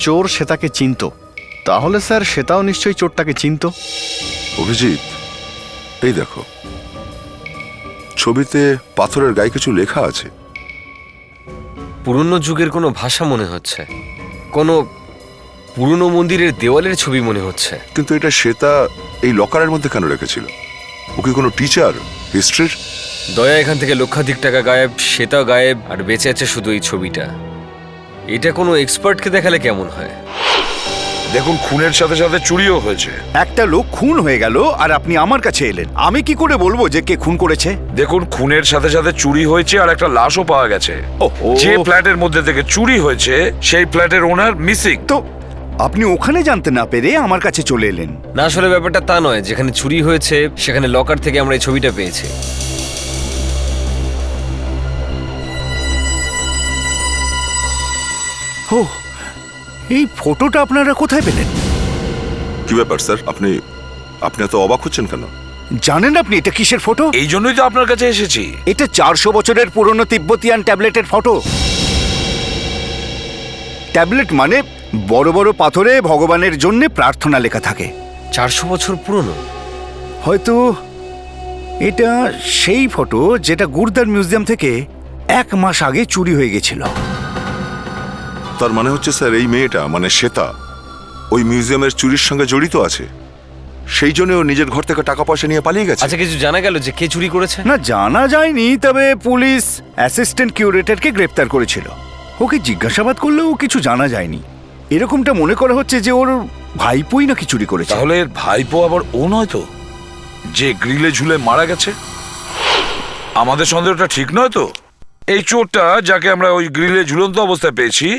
চোর শ্বেতাকে চিনত। তাহলে স্যার শ্বেতাও নিশ্চয়ই চোরটাকে চিনত। অভিজিৎ, এই দেখো ছবিতে পাথরের গায়ে কিছু লেখা আছে। পুরনো যুগের কোনো ভাষা মনে হচ্ছে, কোনো পুরনো মন্দিরের দেওয়ালের ছবি মনে হচ্ছে। কিন্তু এটা শ্বেতা এই লকারের মধ্যে কেন রেখেছিল? ও কি কোনো টিচার হিস্ট্রির? দয়া এখান থেকে লক্ষাধিক টাকা গায়েব, শ্বেতা গায়েব, আর বেঁচে আছে শুধু এই ছবিটা। এটা কোনো এক্সপার্টকে দেখালে কেমন হয়? দেখুন, খুনের সাথে সাথে চুরিও হয়েছে। একটা লোক খুন হয়ে গেল আর আপনি আমার কাছে এলেন, আমি কি করে বলবো যে কে খুন করেছে? দেখুন, খুনের সাথে সাথে চুরি হয়েছে আর একটা লাশও পাওয়া গেছে। ওহো। যে ফ্ল্যাটের মধ্যে থেকে চুরি হয়েছে সেই ফ্ল্যাটের ওনার মিসিং। তো আপনি ওখানে জানতে না পেরে আমার কাছে চলে এলেন? না, আসলে ব্যাপারটা তা নয়। যেখানে চুরি হয়েছে সেখানে লকার থেকে আমরা এই ছবিটা পেয়েছি। ও, এই ফটোটা আপনারা কোথায় পেলেন? কি ব্যাপার স্যার, আপনি এত অবাক হচ্ছেন কেন? জানেন আপনি এটা কিসের ফটো? এই জন্যই তো আপনার কাছে এসেছি। এটা 400 বছরের পুরনো তিব্বতিয়ান ট্যাবলেটের ফটো। ট্যাবলেট মানে বড় বড় পাথরে ভগবানের জন্য প্রার্থনা লেখা থাকে। 400 বছর পুরনো? হয়তো এটা সেই ফটো যেটা গুরদার মিউজিয়াম থেকে 1 মাস আগে চুরি হয়ে গেছিল। তার মানে হচ্ছে স্যার এই মেয়েটা মানে শ্বেতা ওই মিউজিয়ামের চুরির সঙ্গে জড়িত আছে, সেই জন্য ও নিজের ঘর থেকে টাকা পয়সা নিয়ে পালিয়ে গেছে। আচ্ছা, কিছু জানা গেল যে কে চুরি করেছে? না, জানা যায়নি, তবে পুলিশ অ্যাসিস্ট্যান্ট কিউরেটরকে গ্রেপ্তার করেছিল। ওকে জিজ্ঞাসাবাদ করলেও কিছু জানা যায়নি। এরকমটা মনে করা হচ্ছে যে ওর ভাইপোই নাকি চুরি করেছে। তাহলে এর ভাইপো আবার ও নয় তো, যে গ্রিলে ঝুলে মারা গেছে? আমাদের সন্দেহটা ঠিক নয় তো? এই চোরটা যাকে আমরা ওই গ্রিলে ঝুলন্ত অবস্থায় পেয়েছি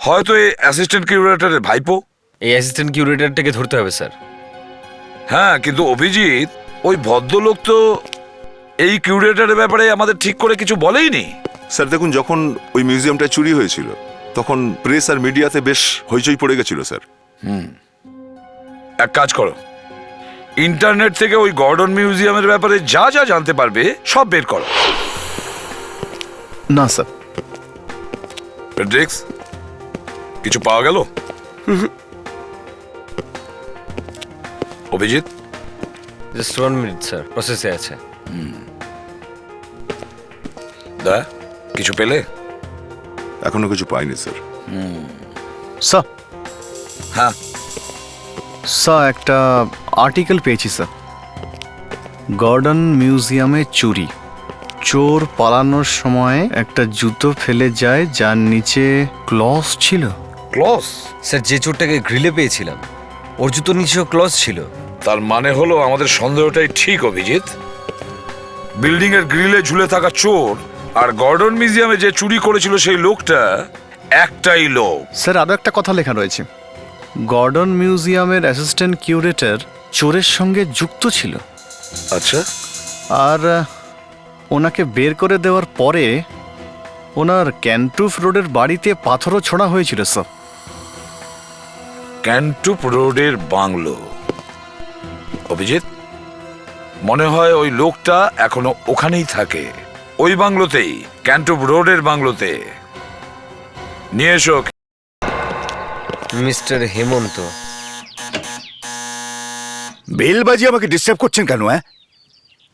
হয়তো এই অ্যাসিস্ট্যান্ট কিউরেটরের ভাইপো। এই অ্যাসিস্ট্যান্ট কিউরেটরটাকে ধরতে হবে স্যার। হ্যাঁ, কিন্তু অভিজিৎ, ওই ভদ্রলোক তো এই কিউরেটরের ব্যাপারে আমাদের ঠিক করে কিছু বলেইনি। স্যার দেখুন, যখন ওই মিউজিয়ামটা চুরি হয়েছিল তখন প্রেস আর মিডিয়াতে বেশ হইচই পড়ে গেছিল স্যার। এক কাজ করো, ইন্টারনেট থেকে ওই গর্ডন মিউজিয়ামের ব্যাপারে যা যা জানতে পারবে সব বের করো। না স্যার। ফ্রেডরিক্স, কিছু পাওয়া গেল? অভিজিৎ, জাস্ট 1 মিনিট স্যার, প্রসেসে আছে। দা কিছু পেলে? এখনো কিছু পাইনি স্যার। স্যার, হ্যাঁ স্যার একটা আর্টিকেল পেয়েছি স্যার। গর্ডন মিউজিয়ামে চুরি, চোর পালানোর সময় একটা জুতো ফেলে যায় যার নিচে ক্লস ছিল। ক্লস? স্যার, যে চোরটাকে গ্রিলে পেয়েছিলাম ওর জুতো নিচেও ক্লস ছিল। তার মানে হলো আমাদের সন্দেহটাই ঠিক অভিজিৎ। বিল্ডিং এর গ্রিলে ঝুলে থাকা চোর আর গর্ডন মিউজিয়ামে যে চুরি করেছিল সেই লোকটা একটাই লোক। স্যার, আরও একটা কথা লেখা রয়েছে, গর্ডন মিউজিয়ামের অ্যাসিস্ট্যান্ট কিউরেটর চোরের সঙ্গে যুক্ত ছিল। আচ্ছা, আর ওনাকে বের করে দেওয়ার পরে ওনার ক্যান্টুফ রোডের বাড়িতে পাথরও ছোড়া হয়েছিল স্যার। ক্যান্টুপ রোডের বাংলো। অভিজিৎ, মনে হয় ওই লোকটা এখনো ওখানেই থাকে, ওই বাংলোতেই, ক্যান্টুপ রোডের বাংলোতে। নিয়ে এসো। মিস্টার হেমন্ত, বেল বাজিয়ে আমাকে ডিস্টার্ব করছেন কেন?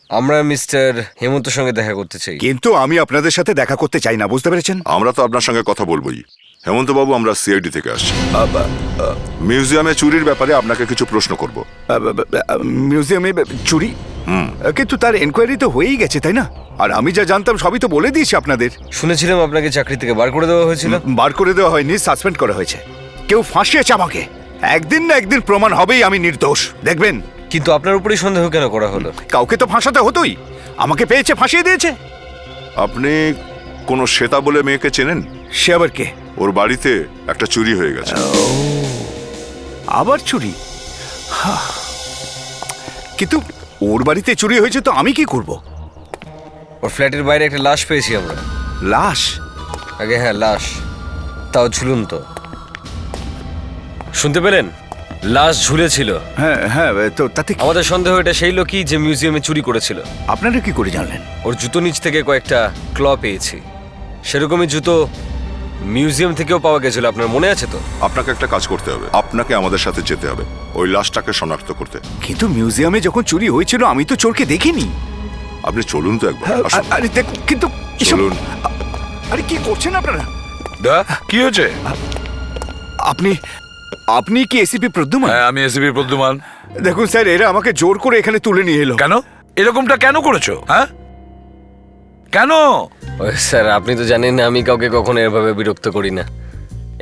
আমরা মিস্টার হেমন্তর সঙ্গে দেখা করতে চাই। কিন্তু আমি আপনাদের সাথে দেখা করতে চাই না, বুঝতে পেরেছেন? আমরা তো আপনার সঙ্গে কথা বলবোই। হেমন্ত বাবু, আমরা সিআইডি থেকে আসছি। মিউজিয়ামে চুরির ব্যাপারে আপনাকে কিছু প্রশ্ন করব। মিউজিয়ামে চুরি? কিন্তু তার এনকোয়ারি তো হয়েই গেছে, তাই না? আর আমি যা জানতাম সবই তো বলে দিয়েছি আপনাদের। শুনেছিলাম আপনাকে চাকরি থেকে বার করে দেওয়া হয়েছিল। বার করে দেওয়া হয়নি, সাসপেন্ড করা হয়েছে। কেউ ফাঁসিয়েছে আমাকে। একদিন না একদিন প্রমাণ হবেই আমি নির্দোষ, দেখবেন। কিন্তু আপনার উপরেই সন্দেহ কেন করা হলো? কাউকে তো ফাঁসাতে হতোই, আমাকে পেয়েছে, ফাঁসিয়ে দিয়েছে। আপনি কোনো শ্বেতা বলে মেয়েকে চেনেন? সে আবার কে? ওর বাড়িতে একটা চুরি হয়ে গেছে। আবার চুরি? কিন্তু ওর বাড়িতে চুরি হয়েছে তো আমি কি করব? ওর ফ্ল্যাটের বাইরে একটা লাশ পেয়েছি আমরা। লাশ? আগে হ্যাঁ, লাশ, তাও ঝুলন্ত। শুনতে পেলেন? লাশ ঝুলেছিল। হ্যাঁ হ্যাঁ, তো তাতে কি? আমাদের সন্দেহ এটা সেই লোকই যে মিউজিয়ামে চুরি করেছিল। আপনারা কি করে জানলেন? ওর জুতো নিচ থেকে কয়েকটা ক্ল পেয়েছি, সেরকমই জুতো মিউজিয়াম থেকেও পাওয়া গেছিল। আপনার মনে আছে তো? আপনাকে একটা কাজ করতে হবে, আপনাকে আমাদের সাথে যেতে হবে ওই লাশটাকে শনাক্ত করতে। কিন্তু মিউজিয়ামে যখন চুরি হয়েছিল আমি তো চোরকে দেখিনি। আপনি চলুন তো একবার। আসুন। আরে দেখুন, কিন্তু চলুন। আরে কি করছেন আপনারা? দা কি হয়েছে? আপনি আপনি কি এসিপি প্রদ্যুমান? হ্যাঁ, আমি এসিপি প্রদ্যুমান। দেখুন স্যার, এরা আমাকে জোর করে এখানে তুলে নিয়ে এলো। কেন? এরকমটা কেন করেছো? হ্যাঁ, কেন? ওই স্যার, আপনি তো জানেন না আমি কাউকে কখনো এভাবে বিরক্ত করি না।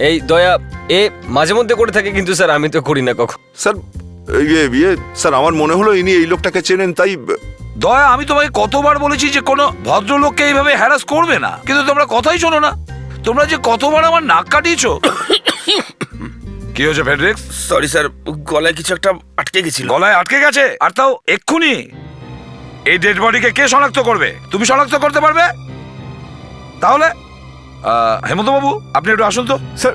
এই দয়া এ মাঝে মধ্যে করে থাকে, কিন্তু স্যার আমি তো করি না কখন। স্যার, স্যার আমার মনে হলো ইনি এই লোকটাকে চেনেন, তাই। দয়া, আমি তোমাকে কতবার বলেছি যে কোনো ভদ্রলোককে এইভাবে হ্যারাস করবে না, কিন্তু তোমরা কথাই শোনো না। তোমরা যে কতবার আমার নাক কাটিয়েছো। কি হয়েছে ফেডরিক্স? সরি স্যার, গলায় কিছু একটা আটকে গেছিল। গলায় আটকে গেছে? আর তাও এক্ষুনি? এই ডেড বডিকে কে শনাক্ত করবে? তুমি শনাক্ত করতে পারবে? তাহলে হেমন্ত বাবু, আপনি একটু আসুন তো। স্যার,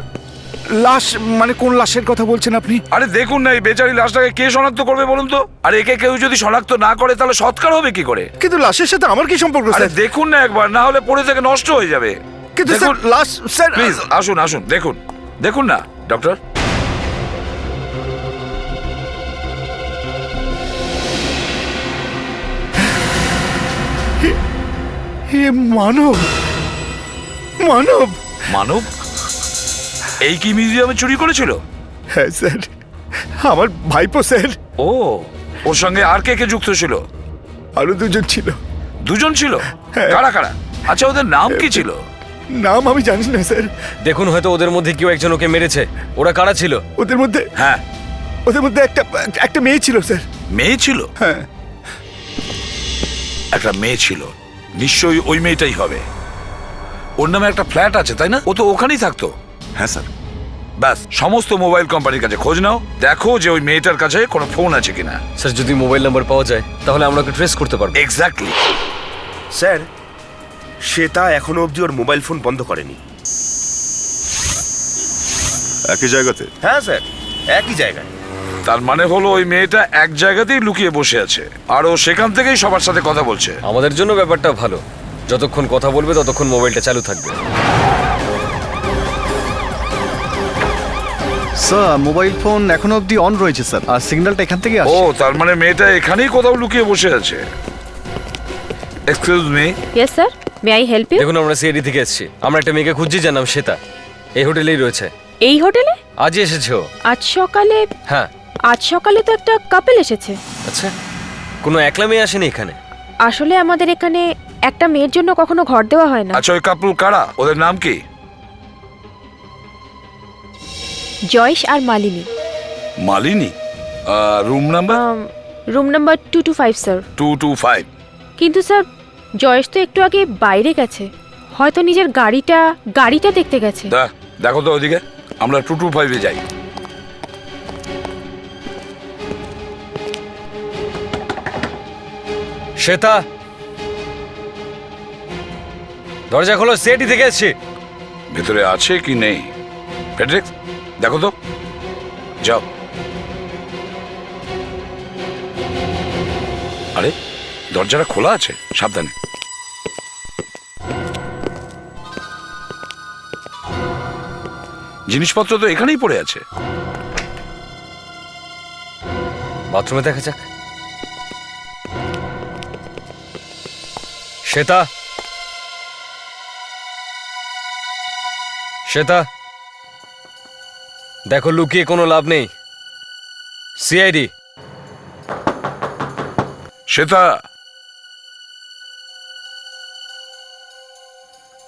লাশ মানে কোন লাশের কথা বলছেন আপনি? আরে দেখুন না, এই বেচারি লাশটাকে কে শনাক্ত করবে বলুন তো? আর একে কেউ যদি শনাক্ত না করে তাহলে সৎকার হবে কি করে? কিন্তু লাশের সাথে আমার কি সম্পর্ক আরে স্যার? দেখুন না একবার, না হলে পড়ে থেকে নষ্ট হয়ে যাবে। কিন্তু স্যার, লাশ স্যার প্লিজ আসুন আসুন, দেখুন দেখুন না ডক্টর। হে মানব, মানব, মানব এই কি মিউজিয়ামে চুরি করেছিল? হ্যাঁ স্যার, আমার ভাইপো স্যার। ও, ওর সঙ্গে আর কে কে যুক্ত ছিল? আরো দুজন ছিল। দুজন ছিল? হ্যাঁ। কারা কারা? আচ্ছা, ওদের নাম কি ছিল? নাম আমি জানি না স্যার। দেখুন, হয়তো ওদের মধ্যে কেউ একজন ওকে মেরেছে। ওরা কারা ছিল? ওদের মধ্যে, হ্যাঁ, ওদের মধ্যে একটা মেয়ে ছিল স্যার। মেয়ে ছিল? হ্যাঁ, একটা মেয়ে ছিল, নিশ্চয়ই ওই মেয়েটাই হবে। ওর নামে একটা ফ্ল্যাট আছে, তাই না? ও তো ওখানেই থাকতো। হ্যাঁ স্যার। ব্যাস, সমস্ত মোবাইল কোম্পানির কাছে খোঁজ নাও, দেখো যে ওই মেয়েটার কাছে কোনো ফোন আছে কিনা। স্যার, যদি মোবাইল নাম্বার পাওয়া যায় তাহলে আমরা ওকে ট্রেস করতে পারবো। এক্স্যাক্টলি। স্যার, শ্বেতা এখনো অবধি ওর মোবাইল ফোন বন্ধ করেনি। একই জায়গাতে? হ্যাঁ স্যার, একই জায়গায়। তার মানে হলো ওই মেয়েটা এক জায়গাতেই লুকিয়ে বসে আছে, আর ও সেখান থেকেই সবার সাথে কথা বলছে। আমাদের জন্য ব্যাপারটা ভালো, যতক্ষণ কথা বলবে ততক্ষণ মোবাইলটা চালু থাকবে। স্যার মোবাইল ফোন এখনো অবধি অন রয়েছে স্যার, আর সিগন্যালটা এখান থেকে ও আসছে। তার মানে মেয়েটা এখানেই কোথাও লুকিয়ে বসে আছে। Excuse me, yes sir, may I help you? দেখুন আমরা সিআইডি থেকে এসেছি, আমরা একটা মেয়েকে খুঁজছি যার নাম শ্বেতা, এই হোটেলেই রয়েছে। এই হোটেলে? আজই এসেছে ও। আজ সকালে? হ্যাঁ। আজ সকালে তো একটা কাপল এসেছে। আচ্ছা, কোনো একলা মেয়ে আসেনি এখানে? আসলে আমাদের এখানে একটা মেয়ের জন্য কখনো ঘর দেওয়া হয় না। আচ্ছা ওই কাপল কারা, ওদের নাম কি? জয়েশ আর Malini. Malini? Room number? Room number 225 sir. 225। কিন্তু স্যার জয়েশ তো একটু আগে বাইরে গেছে, হয়তো নিজের গাড়িটা দেখতে গেছে। দেখো তো ওদিকে, আমরা 225 এ যাই। শ্বেতা, দরজা খোলো, সিআইডি থেকে এসেছি। ভেতরে আছে কি নেই? ফেডরিক্স দেখো তো, যাও। আরে দরজাটা খোলা আছে, সাবধানে। জিনিসপত্র তো এখানেই পড়ে আছে। বাথরুমে দেখা যাক। শ্বেতা, শ্বেতা, দেখো লুকিয়ে কোনো লাভ নেই। সিআইডি। শ্বেতা,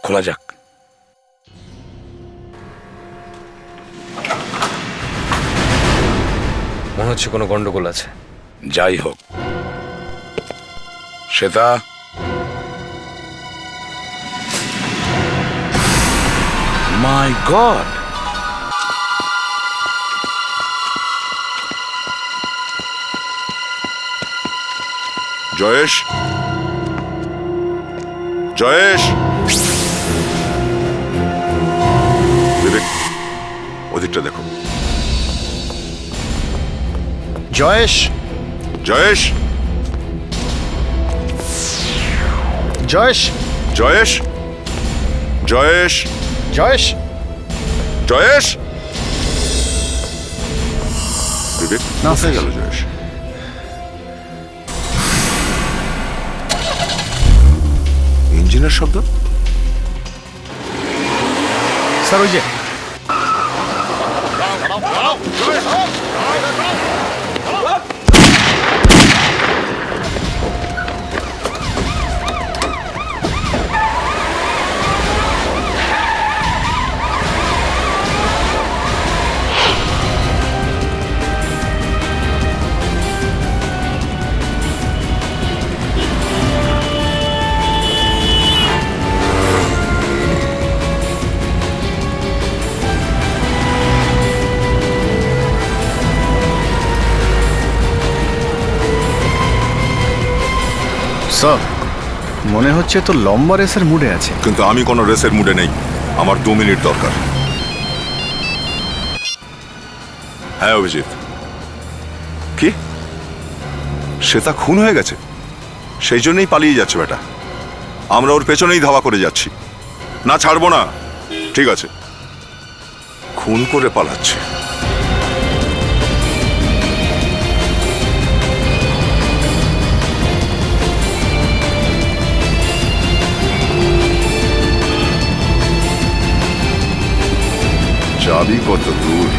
খোলা যাক। মনে হচ্ছে কোনো গন্ডগোল আছে। যাই হোক, শ্বেতা, মাই গড, জয়েশ, জয়েশ, বিবেক, ওদিকটা দেখো। জয়েশ, জয়েশ, জয়েশ, জয়েশ, জয়েশ, জয়েশ, জয়েশ। বিবেক, না, কোথায় গেল জয়েশ? ইঞ্জিনের শব্দ। স্যার ওই যে স্যার মনে হচ্ছে তো লম্বা রেসের মুডে আছে। কিন্তু আমি কোনো রেসের মুডে নেই, আমার 2 মিনিট দরকার। হ্যাঁ অভিজিৎ, কি শ্বেতা খুন হয়ে গেছে? সেই জন্যই পালিয়ে যাচ্ছে বেটা। আমরা ওর পেছনেই ধাওয়া করে যাচ্ছি, না ছাড়বো না। ঠিক আছে, খুন করে পালাচ্ছে। যাবি কত দূর?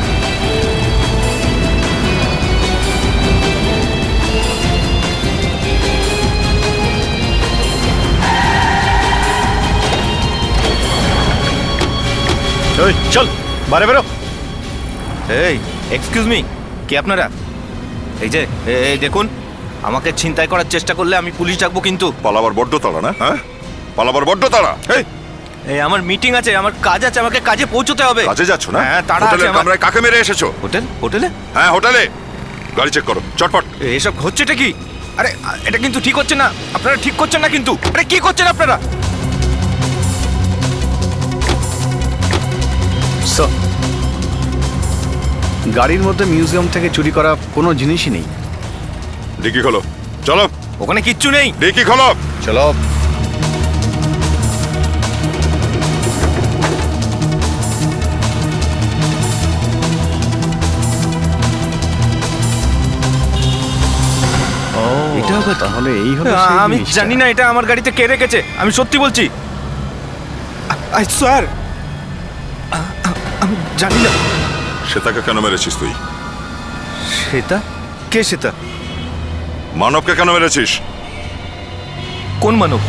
চল বারে বেরো। এই এক্সকিউজ মি, কে আপনারা? এই যে এই দেখুন, আমাকে ছিনতাই করার চেষ্টা করলে আমি পুলিশ ডাকবো কিন্তু। পালাবার বড্ড তাড়া না? হ্যাঁ, পালাবার বড্ড তাড়া। এই আমার মিটিং আছে, আমার কাজ আছে, আমাকে কাজে পৌঁছতে হবে। কাজে যাচ্ছ না? হ্যাঁ, তাড়া আছে হোটেলের আমার। কামরায় কাকে মেরে এসেছো? হোটেল? হোটেলে? হ্যাঁ হোটেলে। গাড়ি চেক করো, চটপট। এসব হচ্ছেটা কি? আরে এটা কিন্তু ঠিক হচ্ছে না, আপনারা ঠিক করছেন না কিন্তু। আরে কি করছেন আপনারা? গাড়ির মধ্যে মিউজিয়াম থেকে চুরি করা কোনো জিনিসই নেই। ডিকি খোলো, চলো। ওখানে কিচ্ছু নেই। ডিকি খোলো, চলো। এটা আবার তাহলে এই হলো সেই আমি জিনিসটা। জানি না এটা আমার গাড়িতে কে রেখেছে, আমি সত্যি বলছি। আই স্যার, আমি জানি না। শ্বেতাকে কেন মেরেছিস তুই? শ্বেতা? কে শ্বেতা? মানবকে কেন মেরেছিস? কোন মানব?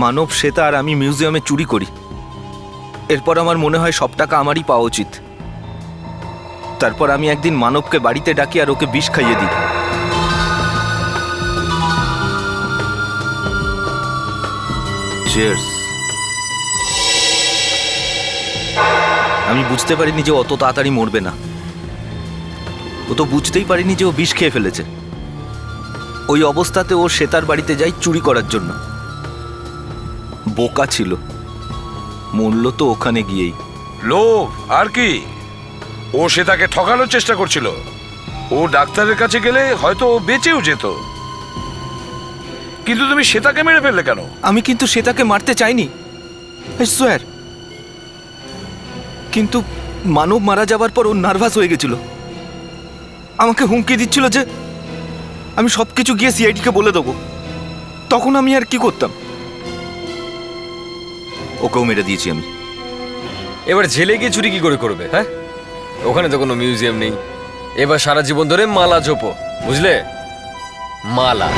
মানব, শ্বেতা আর আমি মিউজিয়ামে চুরি করি। এরপর আমার মনে হয় সব টাকা আমারই পাওয়া উচিত। তারপর আমি একদিন মানবকে বাড়িতে ডাকি আর ওকে বিষ খাইয়ে দিই। Cheers. আমি বুঝতে পারিনি যে অত তাড়াতাড়ি মরবে না। ও তো বুঝতেই পারিনি যে ও বিষ খেয়ে ফেলেছে। ওই অবস্থাতে ও শ্বেতার বাড়িতে যায় চুরি করার জন্য। বোকা ছিল, মরল তো ওখানে গিয়েই। লোভ আর কি? ও শ্বেতাকে ঠকানোর চেষ্টা করছিল। ও ডাক্তারের কাছে গেলে হয়তো ও বেঁচেও যেত, কিন্তু তুমি শ্বেতাকে মেরে ফেললে কেন? আমি কিন্তু শ্বেতাকে মারতে চাইনি, I swear। কিন্তু মানব মারা যাবার পর ও নার্ভাস হয়ে গেছিল, আমাকে হুমকি দিচ্ছিল যে আমি সবকিছু গিয়ে সিআইডিকে বলে দেবো। তখন আমি আর কি করতাম? ওকেও মেরে দিয়েছি আমি। এবার জেলে গিয়ে চুরি কি করে করবে? হ্যাঁ, ওখানে তো কোনো মিউজিয়াম নেই। এবার সারা জীবন ধরে মালা জপো, বুঝলে? মালা।